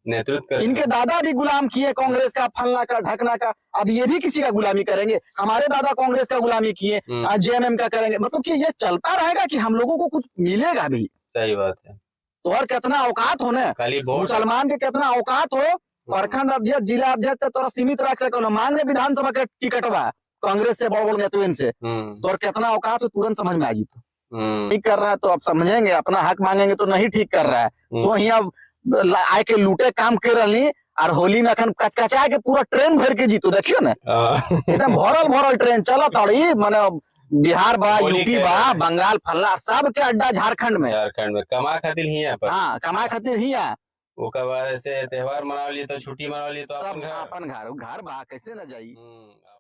नेतृत्व कर, इनके दादा भी गुलाम किए कांग्रेस का, फलना का, ढकना का, अब ये भी किसी का गुलामी करेंगे। हमारे दादा कांग्रेस का गुलामी किए, आज जेएमएम का करेंगे। मतलब कि ये चलता रहेगा कि हम लोगों को कुछ मिलेगा भी। सही बात है। तो और कितना औकात हो ना, मुसलमान के कितना औकात हो, प्रखंड अध्यक्ष, जिला अध्यक्ष तोरा सीमित रख सको, मांगे विधानसभा के टिकट बा कांग्रेस से, बड़ बड़ नेतृत्व से, तो और कितना औकात हो, तुरंत समझ में आ जी। तो ठीक कर रहा है तो अब समझेंगे, अपना हक मांगेंगे तो नहीं ठीक कर रहा है तो यहाँ आए के लूटे काम कर रही। और होली में अखन कचकचा के पूरा ट्रेन भर के जीतो, देखियो ना एकदम भरल भरल ट्रेन चलत अड़ी, माने बिहार बा, यूपी बा, बंगाल, फलना सब के अड्डा झारखंड में कमा खातिर ही है। हाँ, कमा खातिर ही है। वो कब ऐसे त्योहार मना लिए तो छुट्टी मना लिए तो अपन घर बा कैसे न जाई।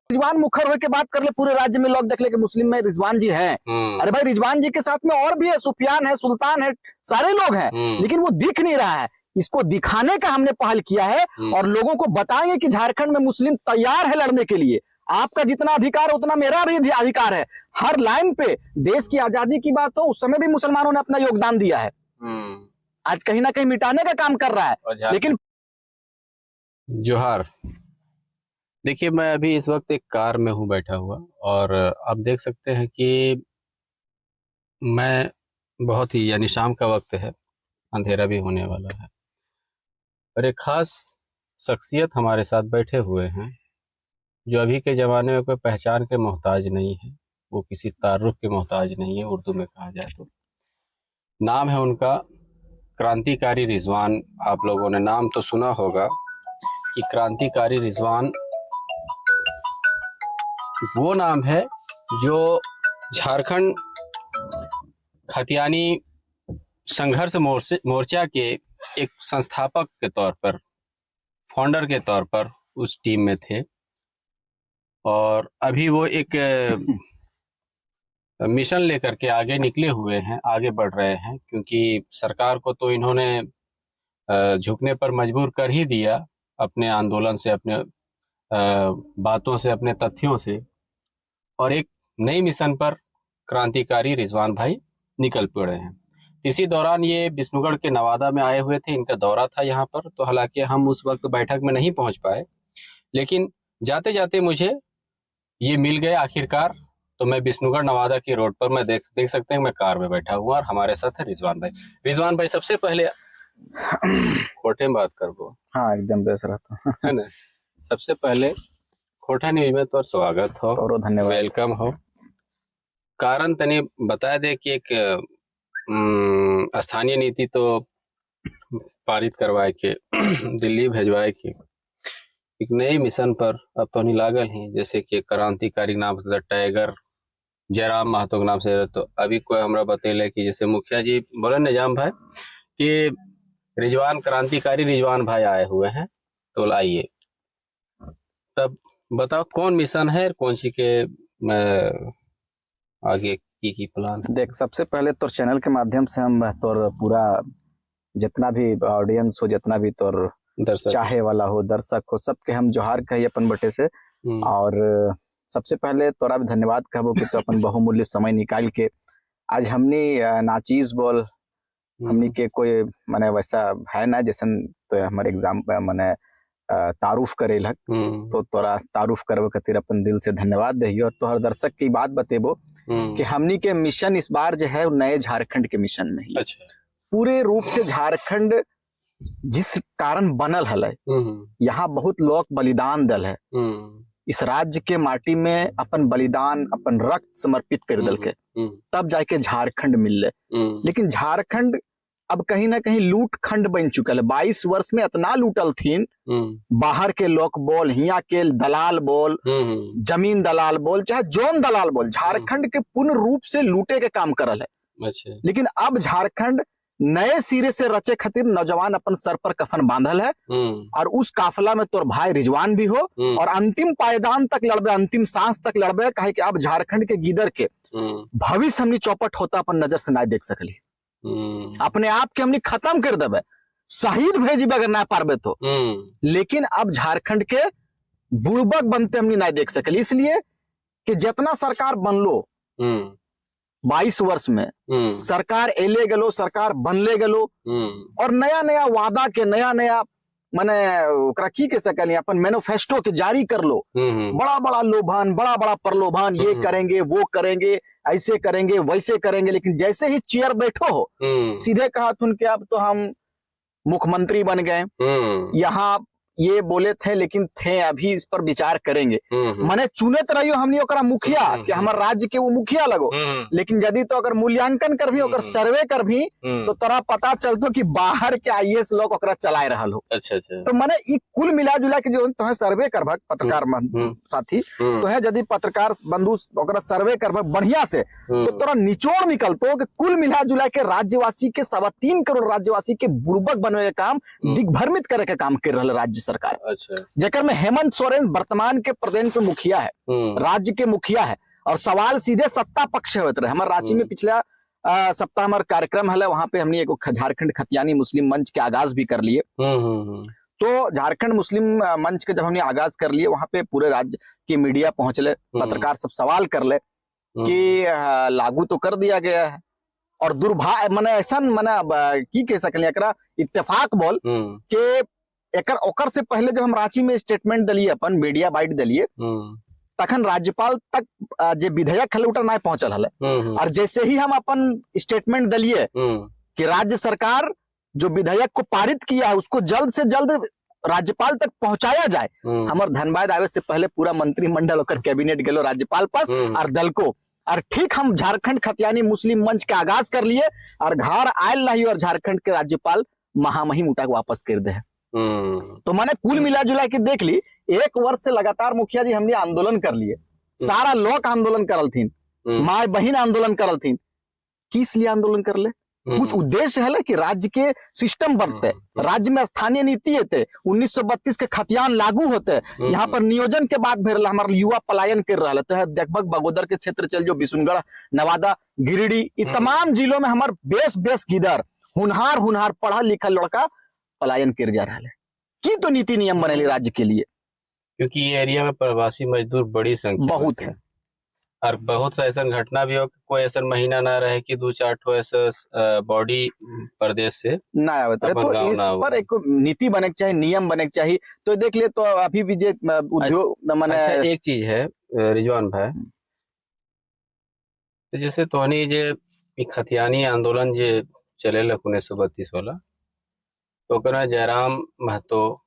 रिजवान मुखर होके बात कर ले, पूरे राज्य में लोग देख ले कि मुस्लिम में रिजवान जी हैं। अरे भाई, रिजवान जी के साथ में और भी है, सुफियान है, सुल्तान है, सारे लोग हैं, लेकिन वो दिख नहीं रहा है। इसको दिखाने का हमने पहल किया है और लोगों को बताएंगे कि झारखंड में मुस्लिम तैयार है लड़ने के लिए। आपका जितना अधिकार उतना मेरा भी अधिकार है। हर लाइन पे देश की आजादी की बात हो, उस समय भी मुसलमानों ने अपना योगदान दिया है। आज कहीं ना कहीं मिटाने का काम कर रहा है, लेकिन जोहार। देखिए, मैं अभी इस वक्त एक कार में हूँ बैठा हुआ, और आप देख सकते हैं कि मैं बहुत ही, यानी शाम का वक्त है, अंधेरा भी होने वाला है, और एक खास शख्सियत हमारे साथ बैठे हुए हैं जो अभी के ज़माने में कोई पहचान के मोहताज नहीं है, वो किसी तारुफ के मोहताज नहीं है, उर्दू में कहा जाए तो। नाम है उनका क्रांतिकारी रिजवान। आप लोगों ने नाम तो सुना होगा कि क्रांतिकारी रिजवान वो नाम है जो झारखंड खतियानी संघर्ष मोर्चा के एक संस्थापक के तौर पर, फाउंडर के तौर पर उस टीम में थे, और अभी वो एक मिशन लेकर के आगे निकले हुए हैं, आगे बढ़ रहे हैं, क्योंकि सरकार को तो इन्होंने झुकने पर मजबूर कर ही दिया अपने आंदोलन से, अपने बातों से, अपने तथ्यों से, और एक नई मिशन पर क्रांतिकारी रिजवान भाई निकल पड़े हैं। इसी दौरान ये विष्णुगढ़ के नवादा में आए हुए थे, इनका दौरा था यहाँ पर, तो हालांकि हम उस वक्त बैठक में नहीं पहुंच पाए, लेकिन जाते जाते मुझे ये मिल गए आखिरकार। तो मैं विष्णुगढ़ नवादा की रोड पर, मैं देख सकते हैं मैं कार में बैठा हुआ, और हमारे साथ है रिजवान भाई। रिजवान भाई, सबसे पहले खोटे में बात कर दो। हाँ, एकदम बेस रहता है ना। सबसे पहले खोटा न्यूज में तो स्वागत हो और धन्यवाद, वेलकम हो। कारण तनी बता दे कि एक स्थानीय नीति तो पारित करवाए के दिल्ली भेजवाए के एक नए मिशन पर अब तो नहीं लागल ही, जैसे कि क्रांतिकारी नाम से टाइगर जयराम महतो के नाम से। तो अभी कोई हमरा बतेले कि जैसे मुखिया जी बोले निजाम भाई कि रिजवान, क्रांतिकारी रिजवान भाई आए हुए हैं, तो आइए। तब बताओ कौन मिशन है, कौन सी के आगे की प्लान? देख, सबसे पहले तो चैनल के माध्यम से हम तोर पूरा जितना भी ऑडियंस हो, जितना भी तोर चाहे वाला हो, दर्शक हो, सबके हम जोहार कही अपन बटे से। और सबसे पहले तोरा भी धन्यवाद कहबो कि तो अपन बहुमूल्य समय निकाल के आज हमने नाचीज बोल, हमनी के कोई माने वैसा है ना जैसन तो हमारे एग्जाम माने तारुफ करेलक, तो तोरा तारुफ करबे खातिर अपन दिल से धन्यवाद दहियो। और तोहर दर्शक की बात बतेबो कि हमनी के मिशन इस बार जो है नए झारखंड के मिशन में ही। अच्छा। पूरे रूप से झारखंड जिस कारण बनल है, यहाँ बहुत लोग बलिदान दल है, इस राज्य के माटी में अपन बलिदान, अपन रक्त समर्पित कर दल के, तब जाके झारखंड मिल ले। लेकिन झारखंड अब कहीं ना कहीं लूट खंड बन चुका है। 22 वर्ष में इतना लूटल थीन, बाहर के लोग बोल, हिया के दलाल बोल, जमीन दलाल बोल, चाहे जोन दलाल बोल, झारखंड के पूर्ण रूप से लूटे के काम करल है। अच्छा। लेकिन अब झारखंड नए सिरे से रचे खातिर नौजवान अपन सर पर कफन बांधल है, और उस काफिला में तोर भाई रिजवान भी हो, और अंतिम पायदान तक लड़बे, अंतिम सांस तक लड़बे, कहे कि अब झारखंड के गीदर के भविष्य हमनी चौपट होता अपन नजर से ना देख सकली। अपने आप के हमनी खत्म कर देवे, शहीद भेजिबे अगर ना पारबे तो, लेकिन अब झारखंड के बुड़बक बनते हमनी ना देख सकली। इसलिए कि जितना सरकार बनलो 22 वर्ष में, सरकार एले गलो, सरकार बनले गलो, और नया नया वादा के, नया नया माने ओकरा की कह सकल अपन मैनिफेस्टो के जारी कर लो, बड़ा बड़ा लोभान, बड़ा बड़ा प्रलोभन, ये करेंगे वो करेंगे, ऐसे करेंगे वैसे करेंगे, लेकिन जैसे ही चेयर बैठो हो सीधे कहा तुम कि अब तो हम मुख्यमंत्री बन गए, यहाँ ये बोले थे लेकिन थे अभी इस पर विचार करेंगे। माने चुनत रहियो हमनी ओकरा मुखिया कि हमार राज्य के वो मुखिया लगो, लेकिन यदि तो अगर मूल्यांकन कर भी ओकर सर्वे कर भी तो तोरा पता चलतो कि बाहर के आईएएस लोग ओकरा चलाए रहल हो। अच्छा अच्छा। तो माने ई कुल मिला जुला के जो तोहे सर्वे करबक पत्रकार साथी, तोहे यदि पत्रकार बंधु ओकरा सर्वे करबक बढ़िया से तो तोरा निचोड़ निकलतो कि कुल मिला जुला के राज्यवासी के 3.25 करोड़ राज्यवासी के बुड़बक बनवे के काम, दिग्भ्रमित करे के काम कर रहल राज्य सरकार। अच्छा। जेकर में हेमंत सोरेन वर्तमान के प्रदेश के मुखिया है, राज्य के मुखिया है, और सवाल सीधे सत्ता पक्ष होते रहे। हमारे रांची में पिछला सप्ताह हमारा कार्यक्रम है, वहां पे हमने एक झारखंड खतियानी मुस्लिम मंच के आगाज भी कर लिए। तो झारखंड मुस्लिम मंच के जब हमने आगाज कर लिए, वहां पे पूरे राज्य की मीडिया पहुंचले, पत्रकार सब सवाल कर ले कि लागू तो कर दिया गया है, और दुर्भाग्य मने ऐसा मने की कह सकले एकरा इत्तेफाक बोल के एकर ओकर से पहले जब हम रांची में स्टेटमेंट दिलिए, अपन मीडिया बाइट दिलिए, तखन राज्यपाल तक जे विधेयक है उठा नहीं पहुंचल है। और जैसे ही हम अपन स्टेटमेंट दिलिए कि राज्य सरकार जो विधेयक को पारित किया है उसको जल्द से जल्द राज्यपाल तक पहुंचाया जाए, हमारे धनबाद आवे से पहले पूरा मंत्रिमंडल और कैबिनेट गेलो राज्यपाल पास और दल को, और ठीक हम झारखंड खतियानी मुस्लिम मंच के आगाज कर लिए और घर आयल नहीं, और झारखंड के राज्यपाल महामहिम उठा के वापस कर दे। तो मैंने कुल मिला जुला के देख ली, 1 वर्ष से लगातार मुखिया जी हमने आंदोलन कर लिए, सारा लोग आंदोलन करल थीन, माए बहन आंदोलन करल थीन। किस लिए आंदोलन कर ले? कुछ उद्देश्य है कि राज्य के सिस्टम बनते, राज्य में स्थानीय नीति होते, 1932 के खतियान लागू होते, यहाँ पर नियोजन के बाद फिर हमारे युवा पलायन कर रहा है। तो देखभग बगोदर के क्षेत्र चल जो, बिशुनगढ़, नवादा, गिरिडीह, इस तमाम जिलों में हमारे बेस गिदर हुनहार पढ़ा लिखा लड़का पलायन कर जा रहा है। की तो नीति नियम बनेली राज्य के लिए, क्योंकि ये एरिया में प्रवासी मजदूर बड़ी संख्या बहुत है, और बहुत सा ऐसा घटना भी हो कि कोई ऐसा महीना ना रहे कि 2-4 ठो ऐसा बॉडी प्रदेश से ना आवे। तो इस पर एक नीति बने चाहिए, नियम बने चाहिए। तो देख ले, तो अभी भी जे उद्योग माने एक चीज है रिजवान भाई, तो जैसे तोहनी जे खतियानी आंदोलन जे चलेला 1932 वाला, तो जयराम महतो,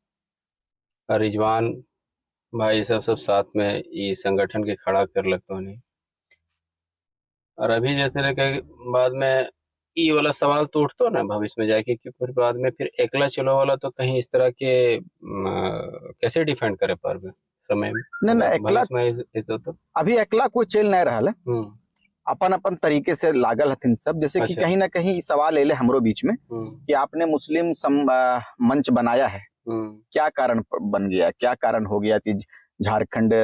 रिजवान भाई सब साथ में ये संगठन के खड़ा कर लगता नहीं। और अभी जैसे के बाद में ये वाला सवाल तो उठतो ना भविष्य में जाके कि फिर बाद में फिर एकला चलो वाला तो कहीं इस तरह के कैसे डिफेंड करे पारबे समय में? नहीं एकला तो अभी एकला कोई चल नहीं रहा है, अपन तरीके से लागल हथिन सब। जैसे कि कहीं ना कहीं सवाल ले हमरो बीच में कि आपने मुस्लिम मंच बनाया है, क्या कारण बन गया, क्या कारण हो गया कि झारखंड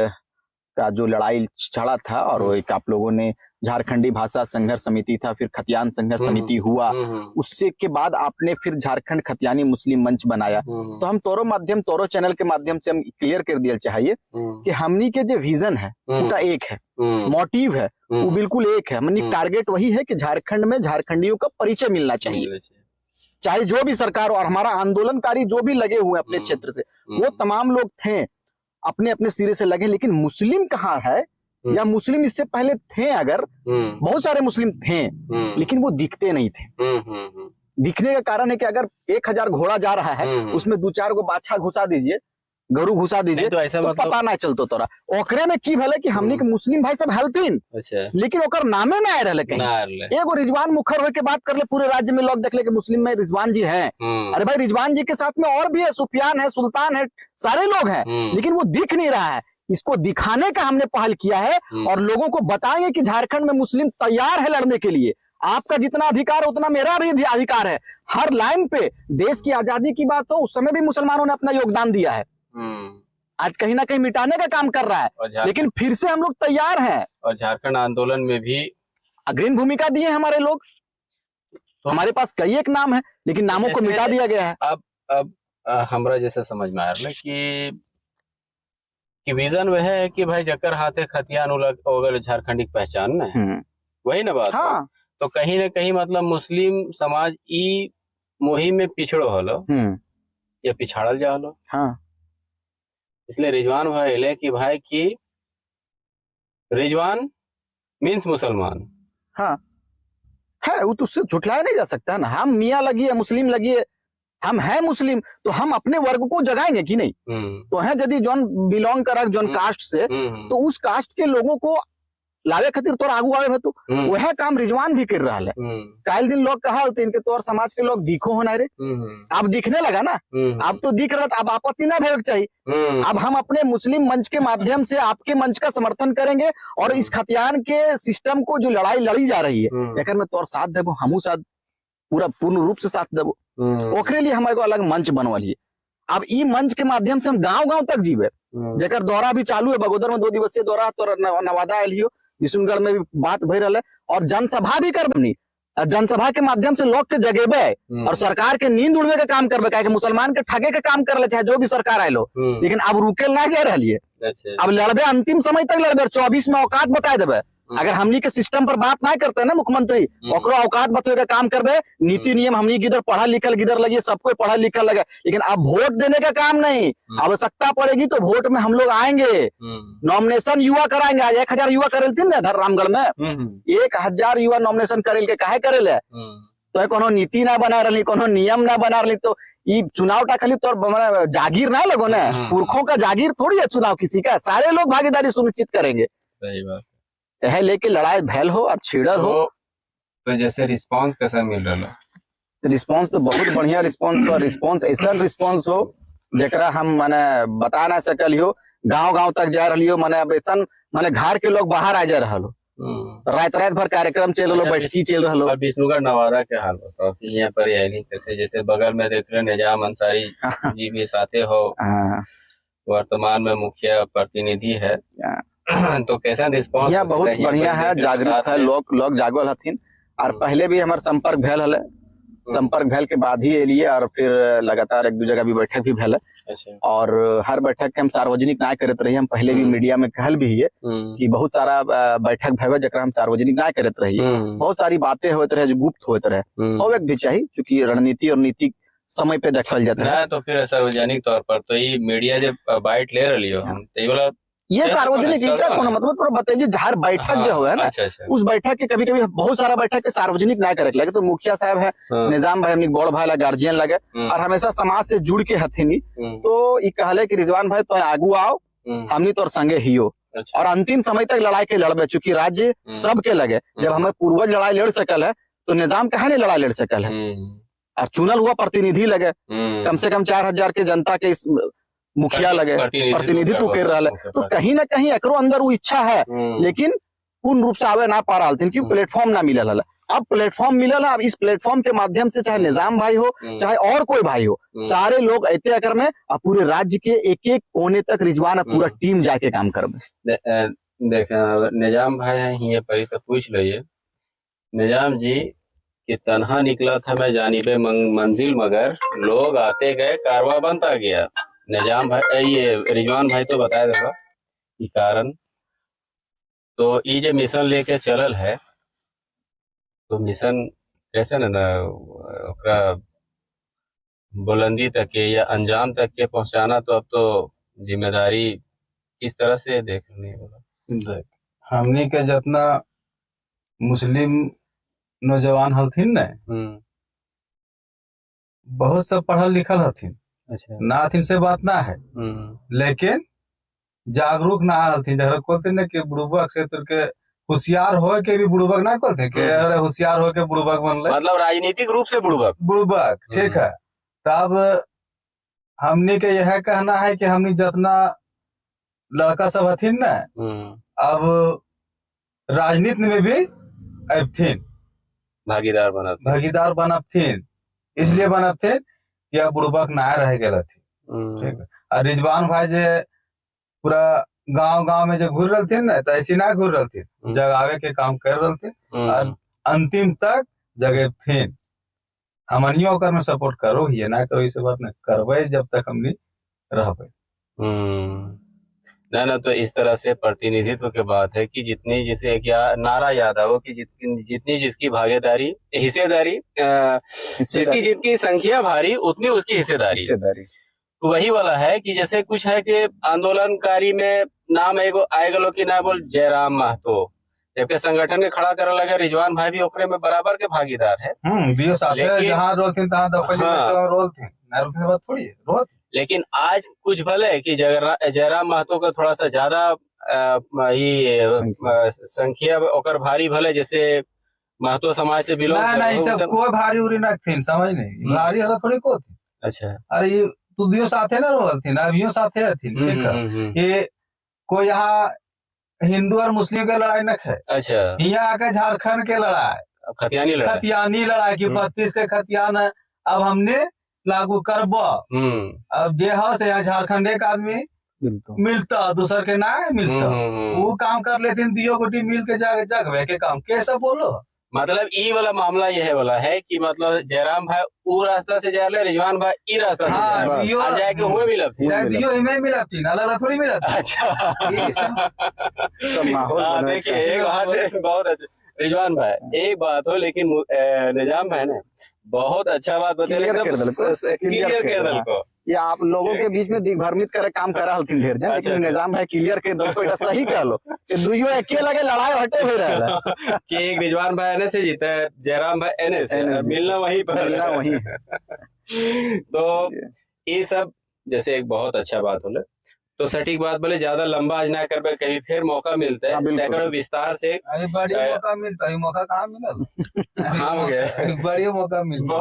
का जो लड़ाई छड़ा था, और वो एक आप लोगों ने झारखंडी भाषा संघर्ष समिति था, फिर खतियान संघर्ष समिति हुआ, उससे के बाद आपने फिर झारखंड खतियानी मुस्लिम मंच बनाया। तो हम तोरो चैनल के माध्यम से हम क्लियर कर दिया चाहिए कि हमनी के जो विजन है उनका एक है, मोटिव है वो बिल्कुल एक है। हमनी टारगेट वही है कि झारखंड में झारखंडियों का परिचय मिलना चाहिए, चाहे जो भी सरकार और हमारा आंदोलनकारी जो भी लगे हुए अपने क्षेत्र से, वो तमाम लोग थे अपने अपने सिरे से लगे। लेकिन मुस्लिम कहाँ है, या मुस्लिम इससे पहले थे, अगर बहुत सारे मुस्लिम थे लेकिन वो दिखते नहीं थे। दिखने का कारण है कि अगर 1000 घोड़ा जा रहा है, उसमें 2-4 गो बाछा घुसा दीजिए, गरु घुसा दीजिए, तो ऐसा मतलब पता ना चलतो तोरा। ओकरे में की भले कि हमनी के मुस्लिम भाई सब हेल्थिन, लेकिन ओकर नामे ना आए रहले कहीं। एगो रिजवान मुखर होके बात कर ले, पूरे राज्य में लोग देख ले कि मुस्लिम में रिजवान जी हैं। अरे भाई, रिजवान जी के साथ में और भी है, सुफियान है, सुल्तान है, सारे लोग हैं, लेकिन वो दिख नहीं रहा है। इसको दिखाने का हमने पहल किया है, और लोगों को बताएंगे कि झारखंड में मुस्लिम तैयार है लड़ने के लिए। आपका जितना अधिकार है उतना मेरा भी अधिकार है। हर लाइन पे देश की आजादी की बात हो, उस समय भी मुसलमानों ने अपना योगदान दिया है। आज कहीं ना कहीं मिटाने का काम कर रहा है, लेकिन फिर से हम लोग तैयार हैं। और झारखंड आंदोलन में भी अग्रणी भूमिका दिए हमारे लोग। तो हमारे पास कई एक नाम है, लेकिन नामों को मिटा दिया गया है। अब हमरा जैसे समझ में आ रहा है कि विजन वह है कि भाई जकर हाथे खतियान उगल झारखंडी की पहचान है, वही ना बात। हाँ। तो कहीं ना कहीं मतलब मुस्लिम समाज ई मुहिम में पिछड़ो हलो, ये पिछाड़ल जा लो। हाँ इसलिए रिजवान भाई ले कि भाई की रिजवान मीन्स मुसलमान। हाँ है, वो तो उससे झुठलाया नहीं जा सकता है ना। हम मियाँ लगी है, मुस्लिम लगी है, हम हैं मुस्लिम, तो हम अपने वर्ग को जगाएंगे कि नहीं? तो है यदि जौन बिलोंग कर जौन कास्ट से, तो उस कास्ट के लोगों को लावे खातिर तोर आगू आवे है, तो वह काम रिजवान भी कर रहा है। काल दिन लोग कहा होते इनके तोर समाज के लोग दिखो होना रे, अब दिखने लगा ना, अब तो दिख रहा था, अब आपत्ति ना भेड़ चाहिए। अब हम अपने मुस्लिम मंच के माध्यम से आपके मंच का समर्थन करेंगे और इस खतियान के सिस्टम को जो लड़ाई लड़ी जा रही है, लेकिन मैं तोर साथ देबो, हमू साथ पूरा पूर्ण रूप से साथ देबो। ओकरे लिए हमारे को अलग मंच बनवालिए। अब ई मंच के माध्यम से हम गांव-गांव तक जीवे, जेकर दौरा भी चालू है। बगोदर में 2 दिवसीय दौरा, तो नवादा आयल हियो, विशुनगढ़ में भी बात भई रहा है, और जनसभा भी करबनी। जनसभा के माध्यम से लोग के जगेबे और सरकार के नींद उड़वे के काम करबे, काहे कि मुसलमान के ठगे के काम कर ले, चाहे जो भी सरकार आए लो। लेकिन अब रुके ना जा रही है, अब लड़बे, अंतिम समय तक लड़बे। 24 में औकात बता देबे। अगर हमनी के सिस्टम पर बात ना करते ना मुख्यमंत्री, ओकरो औकात बतवे का काम करबे। नीति नियम हमनी गिदर पढ़ा लिखल गिदर लगे, सबको पढ़ा लिखल लगे, लेकिन अब वोट देने का काम नहीं। आवश्यकता पड़ेगी तो वोट में हम लोग आएंगे, नॉमिनेशन युवा कराएंगे। आज 1000 युवा करेल थी ना रामगढ़ में, 1000 युवा नॉमिनेशन करेल के काहे करेल है? तो कोनो नीति ना बना रही, कोनो नियम ना बना रही, तो ये चुनाव टा खाली तो जागीर ना लगो ना, पुरखों का जागीर थोड़ी है चुनाव किसी का। सारे लोग भागीदारी सुनिश्चित करेंगे। सही बात है, लेके लड़ाई भैल हो और छिड़ल हो। तो जैसे रिस्पांस कैसा मिल रहा है? रिस्पांस तो बहुत बढ़िया रिस्पांस हो, रिस्पांस ऐसा रिस्पांस हो जरा हम माने बता ना सकल हो। गांव-गांव तक जा रही हो, माने अब ऐसा माने घर के लोग बाहर आ जा रहा हो, रात भर कार्यक्रम चल रहा, बैठकी चल रहा हो। विष्णुगढ़ नवादा के हाल बताओ कि यहाँ पर यानी कैसे, जैसे बगल में देख रहे निजाम अंसारी जी भी साथे हो, वर्तमान में मुखिया प्रतिनिधि है, तो कैसा रिस्पांस? यह बहुत बढ़िया है, जागरूक है लोग जागल हथिन। और पहले भी हमारे संपर्क भेल है, संपर्क भेल के बाद ही एलिए, और फिर लगातार 1-2 जगह भी बैठक भी भेल है। और हर बैठक के हम सार्वजनिक ना करते रही। हम पहले भी मीडिया में कहल भी है कि बहुत सारा बैठक भेवे जरा हम सार्वजनिक ना करते रही। बहुत सारी बातें होते रहे जो गुप्त होते रहे, होवे भी चाहिए, क्योंकि रणनीति और नीति समय पे देखल जाता है। तो फिर सार्वजनिक तौर पर तो ये मीडिया जब बाइट ले रही हो हम, तो ये वाला ये सार्वजनिक कोनो मतलब थोड़ा बताइए। हर बैठक जो है ना, उस बैठक के कभी-कभी बहुत सारा बैठक के सार्वजनिक ना करे लगे, तो मुखिया साहब है, निजाम भाई, हमनी बड़ भाई गार्जियन लगे, और हमेशा समाज से जुड़ के हथिनी। तो ये कहले कि रिजवान भाई तो आगू आओ, हमनी तोर संगे हियो, और अंतिम समय तक लड़ाई के लड़बे। चूंकि राज्य सबके लगे, जब हमें पूर्वज लड़ाई लड़ सकल है, तो निजाम कहा नहीं लड़ाई लड़ सकल है। और चुनल हुआ प्रतिनिधि लगे, कम से कम 4000 के जनता के इस मुखिया लगे, प्रतिनिधित्व कर रहा है। तो कहीं ना कहीं एकरो अंदर वो इच्छा है, लेकिन पूर्ण रूप से आवे ना पा रहा, क्योंकि प्लेटफॉर्म ना मिलल है। अब प्लेटफॉर्म मिलल है, अब इस प्लेटफॉर्म के माध्यम से चाहे निजाम भाई हो, चाहे और कोई भाई हो, सारे लोग ऐते अकर में पूरे राज्य के एक-एक कोने तक रिजवान पूरा टीम जाके काम करबे। देखें निजाम भाई है ये परी तो पूछ लीजिए, निजाम जी कि तन्हा निकला था मैं जानिबे मंजिल, मगर लोग आते गए कारवां बनता गया। निजाम भाई ये रिजवान भाई तो बताया देगा कि कारण, तो ये जो मिशन लेके चलल है, तो मिशन कैसे ना बुलंदी तक के या अंजाम तक के पहुंचाना, तो अब तो जिम्मेदारी किस तरह से देखनी है? हमने के जितना मुस्लिम नौजवान हथिन न, बहुत सब पढ़ल लिखल हथिन। अच्छा, ना हथिन से बात ना है, लेकिन जागरूक ना हथिन। जरा कहते न कि बुड़बक से के होशियार हो के भी बुड़बक ना कहते कि अरे होशियार हो के बुड़बक बनले, मतलब राजनीतिक रूप से बुड़बक। ठीक है। तब हमने के यह कहना है कि हमने जितना लड़का सब हथिन न, अब राजनीति में भी अबथिन, भागीदार बनबथिन। इसलिए बनबथिन कि अब बुड़बक ना रह गए थी। ठीक है। और रिजवान भाई जे पूरा गांव-गांव में जो घूर रहे न, तो ऐसी ना घूर रहे, जगावे के काम कर रहे, और अंतिम तक जगह थे। हमनियो ओकर में सपोर्ट करो ही ना करो, इसे बात न करबे जब तक हमनी रहबे। ना तो इस तरह से प्रतिनिधित्व की बात है कि जितनी, जैसे क्या नारा याद हो कि जितनी जिसकी भागीदारी, हिस्सेदारी, जिसकी संख्या भारी उतनी उसकी हिस्सेदारी। वही वाला है कि जैसे कुछ है कि आंदोलनकारी में नाम एगो आएगलो कि ना बोल जयराम महतो, जबकि संगठन के खड़ा करे लगे रिजवान भाई भी ओकरे में बराबर के भागीदार है। दियो साथे लेकिन जहां रोल थी तहां दफली में चलो रोल थी ना, रोल से बात थोड़ी है रोल। लेकिन आज कुछ भले कि जयराम महतो का थोड़ा सा ज्यादा संख्या ओकर भारी भले, जैसे महतो समाज से बिलोंग ना ना सब कोई भारी उरी ना थी, समझ नहीं भारी हला थोड़ी को थी। अच्छा, अरे ये तू दियो साथे ना रोल थी ना, अभियो साथे थी, ठीक है। ये कोई यहाँ हिंदू और मुस्लिम के लड़ाई न है। अच्छा, यहाँ आके झारखंड के लड़ाई, खतियानी लड़ाई की 32 के खतियान अब हमने लागू करब। अब जे है यहाँ झारखंड एक आदमी मिलता दूसर के ना मिलता, वो काम कर लेते दियो गोटी मिल के जगवे के काम कैसे बोलो। मतलब ई वाला मामला यह वाला है कि मतलब जयराम भाई वो रास्ता से जा रहे, रिजवान भाई ई रास्ता से जाए के हुए मिलती दियो इमे मिलती ना, अलग थोड़ी मिलती। अच्छा, देखिए एक बात बहुत अच्छा रिजवान भाई, एक बात हो लेकिन निजाम भाई ने बहुत अच्छा बात बताया, क्लियर कर दल को ये आप लोगों के बीच में दिग्भ्रमित करे काम करा हलथिन ढेर जन, लेकिन निजाम भाई क्लियर के दल को এটা सही कह लो कि दुइयो एके लगे लड़ाई हटे हुए रहा कि एक रिजवान भाई एने से जीता है, जयराम भाई एने से, मिलना वहीं पर, मिलना वहीं। तो ये सब जैसे एक बहुत अच्छा बात होले, तो सटीक बात बोले ज्यादा लंबा आज ना कर कहीं फिर मौका मिलता है विस्तार से। बड़ी मौका मिलता है, मौका कहाँ मिला हाँ बड़ी मौका मिलता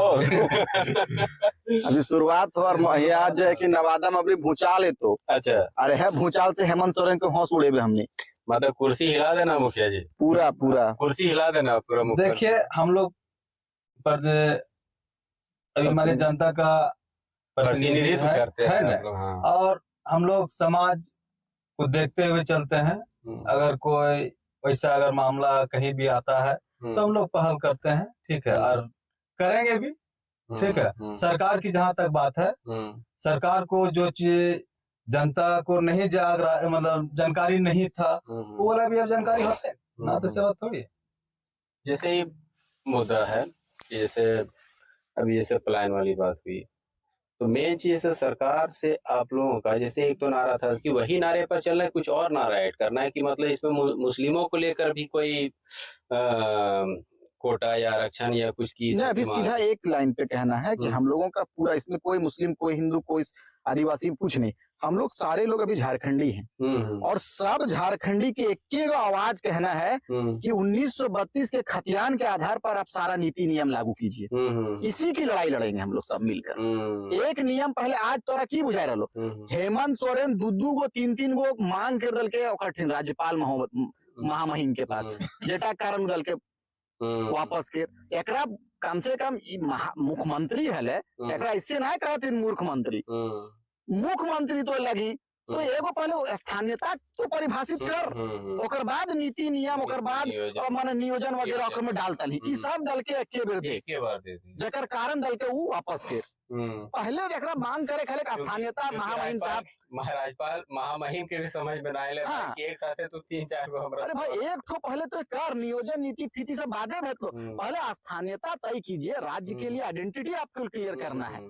अभी शुरुआत हो और ये आज जो है कि नवादा में अभी भूचाल है तो अच्छा, अरे है भूचाल से हेमंत सोरेन को हौस उड़े हमने, मतलब कुर्सी हिला देना मुखिया जी, पूरा पूरा कुर्सी हिला देना पूरा। देखिए हम लोग पर अभी हमारे जनता का प्रतिनिधित्व करते हैं ना, और हम लोग समाज को देखते हुए चलते हैं। अगर कोई वैसा अगर मामला कहीं भी आता है तो हम लोग पहल करते हैं, ठीक है, और करेंगे भी, ठीक है। सरकार की जहां तक बात है, सरकार को जो चीज जनता को नहीं जाग रहा, मतलब जानकारी नहीं था, वो वाला भी अब जानकारी होते ना, तो सेवा थोड़ी है। जैसे ही मुद्दा है, जैसे अभी जैसे पलायन वाली बात हुई, तो मेन चीज है सरकार से आप लोगों का, जैसे एक तो नारा था कि वही नारे पर चलना है, कुछ और नारा ऐड करना है कि मतलब इसमें मुस्लिमों को लेकर भी कोई कोटा या आरक्षण या कुछ की। अभी सीधा एक लाइन पे कहना है कि हम लोगों का पूरा, इसमें कोई मुस्लिम, कोई हिंदू, कोई आदिवासी, कुछ नहीं, हम लोग सारे लोग अभी झारखंडी हैं और सब झारखंडी की एक आवाज कहना है कि 1932 के खतियान के आधार पर आप सारा नीति नियम लागू कीजिए। इसी की लड़ाई लड़ेंगे हम लोग सब मिलकर। एक नियम पहले आज तोरा की बुझाई रहो, हेमंत सोरेन दू गो 3 गो मांग कर दल के राज्यपाल महामहिम के पास, जेटा कारण दल के वापस के एकरा कम से कम मुख्यमंत्री हले, एकरा इससे ना कहते मुख्यमंत्री, मुख्यमंत्री तो लगी तो एगो पहले स्थानीयता तो परिभाषित कर, ओकर बाद नीति नियम, ओकर बाद माने नियोजन वगैरह ओकर में डालतन ही, ई सब दल के एके बेर दे जकर कारण दल के वो वापस के पहले जकरा मांग करे खाले स्थानीयता महामहिम साहब, महाराजपाल महामहिम के भी समझ में ना आइले कि एक साथ तो 3-4 गो हमरा। अरे भाई एक तो पहले तो कर नियोजन नीति फीति सब बादे में, तो पहले स्थानीयता तय कीजिए, राज्य के लिए आइडेंटिटी आपको क्लियर करना है।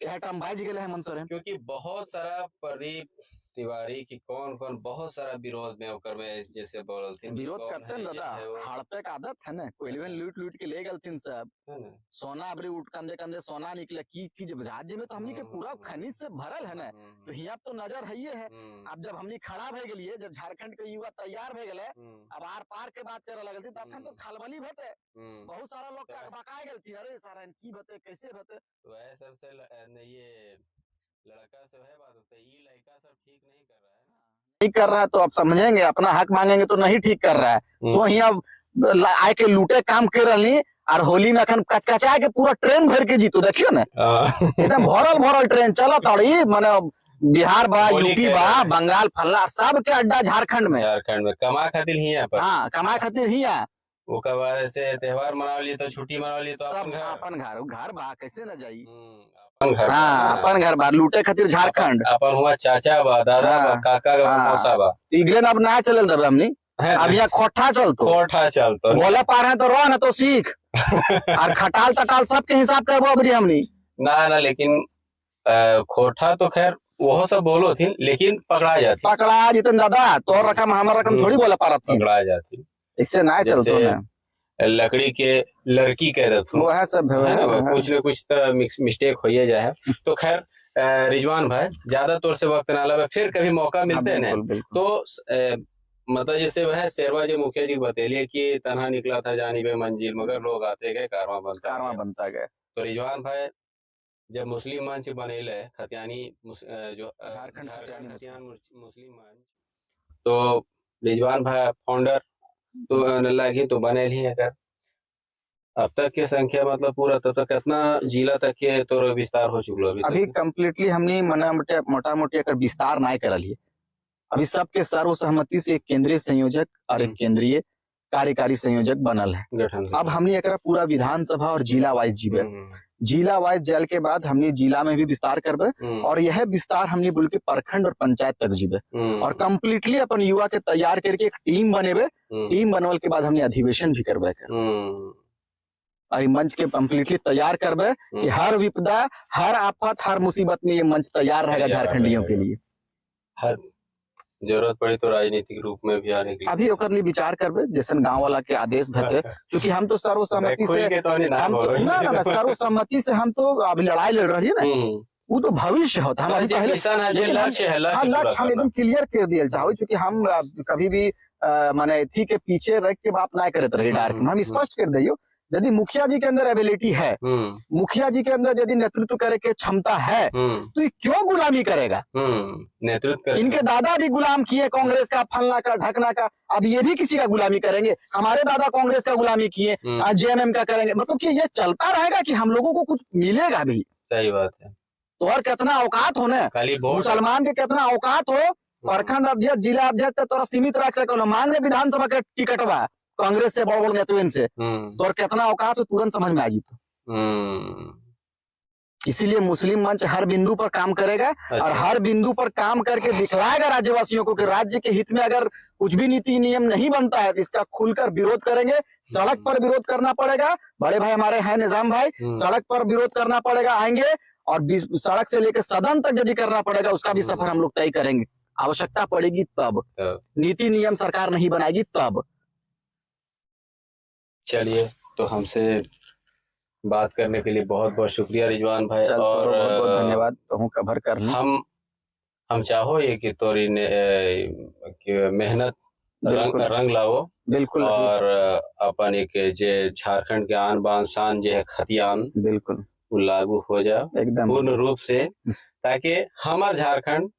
भाई जी के लिए हेमंत सोरेन, क्योंकि बहुत सारा प्रदीप तिवारी की कौन बहुत सारा विरोध में होकर में जैसे बोलल थे, विरोध करते हैं दादा, हड़पे का आदत है ना, कोयलवन लूट के ले गलथिन सब, सोना अबरी उठ कंधे सोना निकले की जब राज्य में तो हमनी के पूरा खनिज से भरल है ना, तो यहाँ तो नजर है ये है। अब जब हमनी खड़ा भे गलिए, जब झारखंड के युवा तैयार भे गए, अब आर पार के बात करे लगल थी, तब तो खलबली भते, बहुत सारा लोग बकाए गलती, अरे सारा की भते कैसे भते, तो ऐसे सबसे ये लड़का से है बात होता है, ये लड़का सब ठीक नहीं कर रहा है ना, नहीं कर रहा है तो आप समझेंगे, अपना हक मांगेंगे तो नहीं ठीक कर रहा है, तो यहाँ आए के लूटे काम कर रही, और होली में अखन कचकचा के पूरा ट्रेन भर के जीतो, देखियो ना एकदम भरल ट्रेन चला ताड़ी, माने बिहार बा, यूपी बा, बंगाल फल्ला सब के अड्डा झारखंड में कमा खातिर ही है, हाँ कमा खातिर ही है, ओकर बाद से त्योहार मना लिए तो छुट्टी मना लिए तो अपन घर बा कैसे न जाई, अपन घर बार लूटे खातिर झारखंड, अपन हुआ चाचा बा, दादा बा, काका बा, मौसा बा, इगलेन अब ना चलल दब हमनी, अब यहाँ कोठा चलतो बोले पार है तो रो ना तो सीख और खटाल तटाल सबके हिसाब करबो अबरी हमनी ना, लेकिन खोटा तो खैर वो सब बोलो थी, लेकिन पकड़ा जितन दादा तो रकम हमारा रकम थोड़ी बोला पा रहा थी, पकड़ा जाती, इससे ना चलतो ना लकड़ी के लड़की कह रहे वो है सब है ना, कुछ न कुछ तो मिस्टेक हो ही जाए। तो खैर रिजवान भाई ज्यादा तौर से वक्त ना लगे, फिर कभी मौका मिलते हैं तो मतलब जैसे वह शेरवा जी मुखिया जी बतेलिए कि तन्हा निकला था जानिबे मंजिल, मगर लोग आते गए कारवां बनता गए। तो रिजवान भाई जब मुस्लिम मंच बनेले खतियानी जो झारखंड मुस्लिम मंच, तो रिजवान भाई फाउंडर तो लगी तो बने ही है। अब तक के संख्या मतलब पूरा तब तक कितना जिला तक के तो विस्तार हो चुका है? अभी कम्प्लीटली हमने मोटा मोटी अगर विस्तार ना करल है, अभी सबके सर्वसहमति से एक केंद्रीय संयोजक और एक केंद्रीय कार्यकारी संयोजक बनल है गठन। अब हमने एक पूरा विधानसभा और जिला वाइज जीवे, जिला वाइज जल के बाद हमने जिला में भी विस्तार करबे, और यह विस्तार हमने बोल के प्रखंड और पंचायत तक जीवे, और कम्प्लीटली अपन युवा के तैयार करके एक टीम बनेबे, टीम बनवल के बाद हमने अधिवेशन भी करबे और मंच के कम्प्लीटली तैयार करबे कि हर विपदा, हर आफत, हर मुसीबत में ये मंच तैयार रहेगा झारखंडियों के लिए। हर जरूरत पड़ी तो राजनीतिक रूप में भी आने की अभी ओकर लिए विचार करबे, जैसन गांव वाला के आदेश भते, क्योंकि हम तो सर्वसम्मति से ना सर्वसम्मति से हम तो अभी लड़ाई लड़ रही है ना, वो तो भविष्य होता है, लक्ष्य हम एकदम क्लियर कर दिया चाहे, क्योंकि हम कभी भी माने थी के पीछे रख के बात ना करते रहे, डायरेक्ट हम स्पष्ट कर दियो, यदि मुखिया जी के अंदर एबिलिटी है, मुखिया जी के अंदर यदि नेतृत्व करे के क्षमता है, तो ये क्यों गुलामी करेगा? नेतृत्व इनके दादा भी गुलाम किए कांग्रेस का, फलना का, ढकना का, अब ये भी किसी का गुलामी करेंगे। हमारे दादा कांग्रेस का गुलामी किए, आज जेएमएम का करेंगे, मतलब कि ये चलता रहेगा कि हम लोगों को कुछ मिलेगा भी? सही बात है। तो और कितना औकात हो ना, मुसलमान के कितना औकात हो, प्रखंड अध्यक्ष, जिला अध्यक्ष तोरा सीमित रख सको, मांगे विधानसभा के टिकटवा कांग्रेस से, बड़ नेतृत्व से, तो और कितना औकात हो तुरंत समझ में आ जीतो। इसीलिए मुस्लिम मंच हर बिंदु पर काम करेगा, और हर बिंदु पर काम करके दिखलाएगा राज्यवासियों को कि राज्य के हित में अगर कुछ भी नीति नियम नहीं बनता है तो इसका खुलकर विरोध करेंगे। सड़क पर विरोध करना पड़ेगा, बड़े भाई हमारे हैं निजाम भाई, सड़क पर विरोध करना पड़ेगा, आएंगे, और सड़क से लेकर सदन तक यदि करना पड़ेगा उसका भी सफर हम लोग तय करेंगे। आवश्यकता पड़ेगी तब, नीति नियम सरकार नहीं बनाएगी तब। चलिए, तो हमसे बात करने के लिए बहुत बहुत शुक्रिया रिजवान भाई, और बहुत धन्यवाद। तो कवर कर हम चाहो ये कि तोरी ने मेहनत रंग लाओ, बिल्कुल, और अपन एक जे झारखंड के आन बान शान जो है खतियान, बिल्कुल वो लागू हो जाए एकदम पूर्ण रूप से, ताकि हमार झारखंड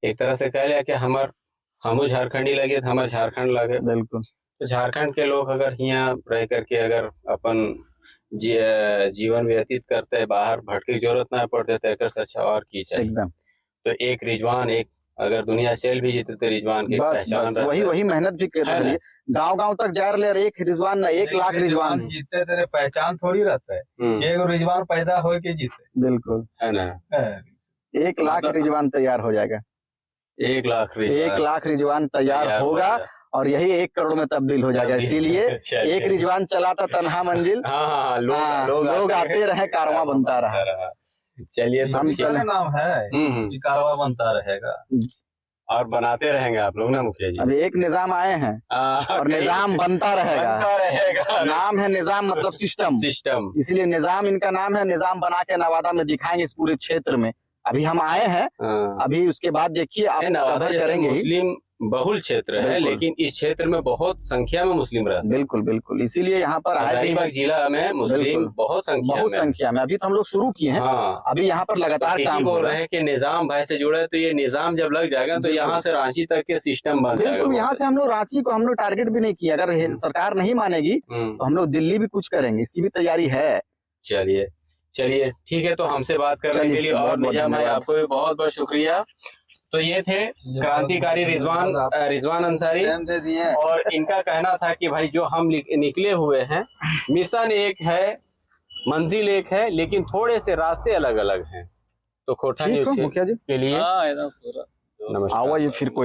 एक तरह से कह लिया कि हम झारखंडी लगे, हमार झारखंड लगे, बिल्कुल। तो झारखंड के लोग अगर यहाँ रह करके अगर अपन जीवन व्यतीत करते हैं, बाहर भटके की जरूरत ना पड़ते, तो एक अच्छा और की चाहिए एकदम। तो एक रिजवान, एक अगर दुनिया चल भी जीते तो रिजवान की पहचान, वही मेहनत भी कर रही है, गांव तक जा रहे, एक रिजवान ना 1 लाख रिजवान जीते, तेरे पहचान थोड़ी रहता है, एक रिजवान पैदा हो के जीते, बिल्कुल है ना। 1 लाख रिजवान तैयार हो जाएगा, 1 लाख रिजवान तैयार होगा, और यही 1 करोड़ में तब्दील हो जाएगा। इसीलिए एक रिजवान चला था तन्हा मंजिल, लोग आते रहे, कारवां बनता रहा। चलिए, हम नाम है कारवां बनता रहेगा, और बनाते रहेंगे आप लोग ना मुखिया जी। अभी एक निजाम आए हैं और निजाम बनता रहेगा। नाम है निजाम, मतलब सिस्टम, इसलिए निजाम इनका नाम है। निजाम बना के नवादा में दिखाएंगे इस पूरे क्षेत्र में। अभी हम आए हैं, अभी उसके बाद देखिए आप कवर करेंगे। मुस्लिम बहुल क्षेत्र है, लेकिन इस क्षेत्र में बहुत संख्या में मुस्लिम रहते हैं। बिल्कुल बिल्कुल, इसीलिए यहाँ पर हजारीबाग जिला में मुस्लिम बहुत संख्या में। अभी तो हम लोग शुरू किए हैं, अभी यहाँ पर लगातार काम बोल रहे हैं कि निजाम भाई से जुड़े, तो ये निजाम जब लग जाएगा तो यहाँ से रांची तक के सिस्टम बन जाएगा। बिल्कुल, यहाँ से हम लोग रांची को हम लोग टारगेट भी नहीं किया, अगर सरकार नहीं मानेगी तो हम लोग दिल्ली भी कुछ करेंगे, इसकी भी तैयारी है। चलिए ठीक है, तो हमसे बात करने के लिए और निजाम भाई आपको भी बहुत बहुत शुक्रिया। तो ये थे क्रांतिकारी रिजवान अंसारी, और इनका कहना था कि भाई जो हम निकले हुए हैं, मिशन एक है, मंजिल एक है, लेकिन थोड़े से रास्ते अलग अलग हैं। तो खोटा न्यूज़ के लिए नमस्कार।